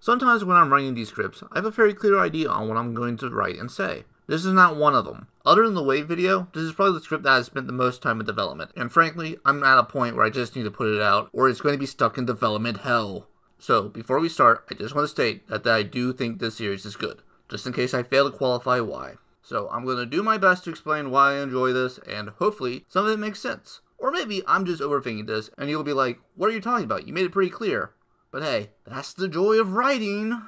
Sometimes when I'm writing these scripts, I have a very clear idea on what I'm going to write and say. This is not one of them. Other than the Wave video, this is probably the script that has spent the most time in development, and frankly, I'm at a point where I just need to put it out, or it's going to be stuck in development hell. So, before we start, I just want to state that I do think this series is good, just in case I fail to qualify why. So, I'm going to do my best to explain why I enjoy this, and hopefully, some of it makes sense. Or maybe I'm just overthinking this, and you'll be like, what are you talking about? You made it pretty clear. But hey, that's the joy of writing!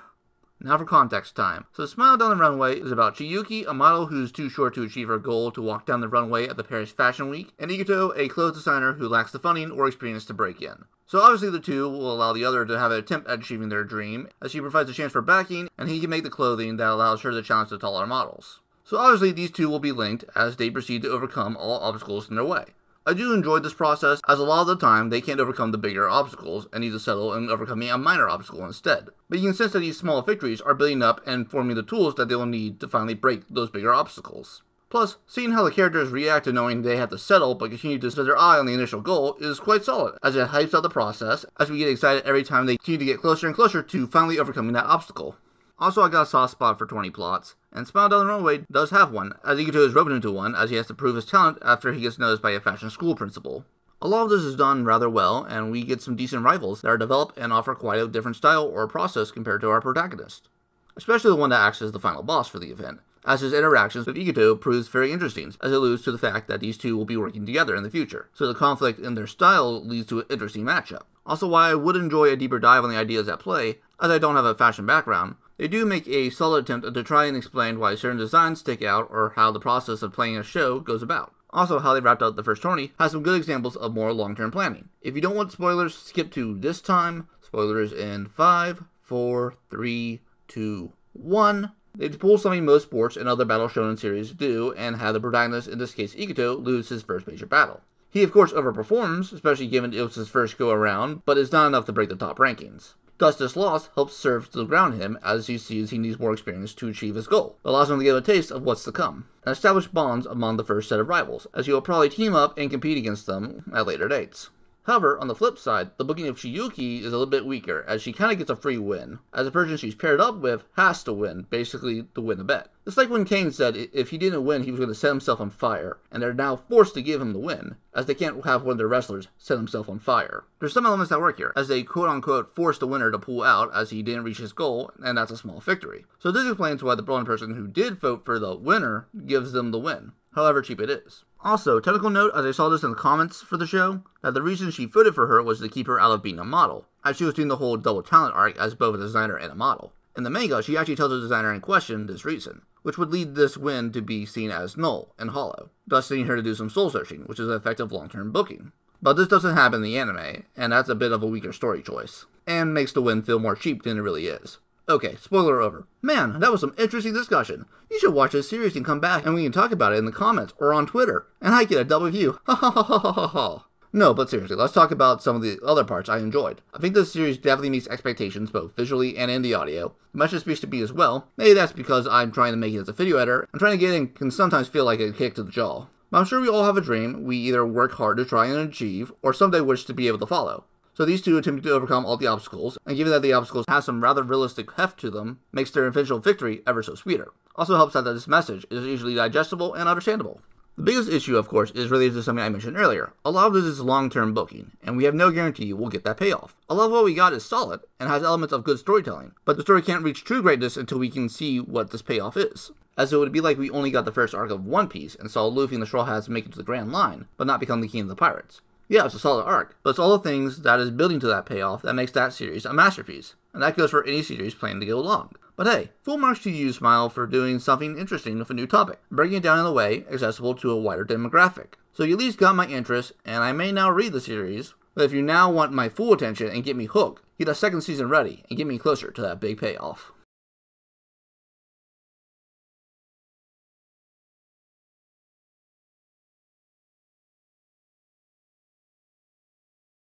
Now for context time. So Smile Down the Runway is about Chiyuki, a model who's too short to achieve her goal to walk down the runway at the Paris Fashion Week, and Iguto, a clothes designer who lacks the funding or experience to break in. So obviously the two will allow the other to have an attempt at achieving their dream, as she provides a chance for backing, and he can make the clothing that allows her to challenge the taller models. So obviously these two will be linked as they proceed to overcome all obstacles in their way. I do enjoy this process, as a lot of the time they can't overcome the bigger obstacles and need to settle in overcoming a minor obstacle instead. But you can sense that these small victories are building up and forming the tools that they will need to finally break those bigger obstacles. Plus, seeing how the characters react to knowing they have to settle but continue to set their eye on the initial goal is quite solid, as it hypes up the process, as we get excited every time they continue to get closer and closer to finally overcoming that obstacle. Also, I got a soft spot for 20 plots, and Smile Down the Runway does have one, as Iguto is roped into one, as he has to prove his talent after he gets noticed by a fashion school principal. A lot of this is done rather well, and we get some decent rivals that are developed and offer quite a different style or process compared to our protagonist. Especially the one that acts as the final boss for the event, as his interactions with Iguto proves very interesting, as it alludes to the fact that these two will be working together in the future, so the conflict in their style leads to an interesting matchup. Also, while I would enjoy a deeper dive on the ideas at play, as I don't have a fashion background, they do make a solid attempt to try and explain why certain designs stick out or how the process of playing a show goes about. Also, how they wrapped up the first tourney has some good examples of more long-term planning. If you don't want spoilers, skip to this time. Spoilers in 5, 4, 3, 2, 1. They pull something most sports and other battle shonen series do, and have the protagonist, in this case Iguto, lose his first major battle. He of course overperforms, especially given it was his first go around, but it's not enough to break the top rankings. Thus, this loss helps serve to ground him as he sees he needs more experience to achieve his goal. It allows him to get a taste of what's to come, and establish bonds among the first set of rivals, as he will probably team up and compete against them at later dates. However, on the flip side, the booking of Chiyuki is a little bit weaker, as she kinda gets a free win, as the person she's paired up with has to win, basically to win the bet. It's like when Kane said if he didn't win, he was going to set himself on fire, and they're now forced to give him the win, as they can't have one of their wrestlers set himself on fire. There's some elements that work here, as they quote-unquote force the winner to pull out as he didn't reach his goal, and that's a small victory. So this explains why the one person who did vote for the winner gives them the win, however cheap it is. Also, technical note, as I saw this in the comments for the show, that the reason she voted for her was to keep her out of being a model, as she was doing the whole double talent arc as both a designer and a model. In the manga, she actually tells the designer in question this reason, which would lead this win to be seen as null and hollow, thus leading her to do some soul searching, which is an effective long-term booking. But this doesn't happen in the anime, and that's a bit of a weaker story choice, and makes the win feel more cheap than it really is. Okay, spoiler over. Man, that was some interesting discussion. You should watch this series and come back and we can talk about it in the comments or on Twitter. And I get a double view. Ha ha ha ha ha ha. No, but seriously, let's talk about some of the other parts I enjoyed. I think this series definitely meets expectations both visually and in the audio. The message speaks to me as well. Maybe that's because I'm trying to make it as a video editor. I'm trying to get in can sometimes feel like a kick to the jaw. But I'm sure we all have a dream we either work hard to try and achieve or someday wish to be able to follow. So these two attempting to overcome all the obstacles, and given that the obstacles have some rather realistic heft to them, makes their eventual victory ever so sweeter. Also helps that this message is easily digestible and understandable. The biggest issue, of course, is related to something I mentioned earlier. A lot of this is long-term booking, and we have no guarantee we'll get that payoff. A lot of what we got is solid, and has elements of good storytelling, but the story can't reach true greatness until we can see what this payoff is. As it would be like we only got the first arc of One Piece, and saw Luffy and the Straw Hats make it to the Grand Line, but not become the king of the pirates. Yeah, it's a solid arc, but it's all the things that is building to that payoff that makes that series a masterpiece, and that goes for any series planning to go along. But hey, full marks to you, Smile, for doing something interesting with a new topic, breaking it down in a way accessible to a wider demographic. So you at least got my interest, and I may now read the series, but if you now want my full attention and get me hooked, get a second season ready, and get me closer to that big payoff.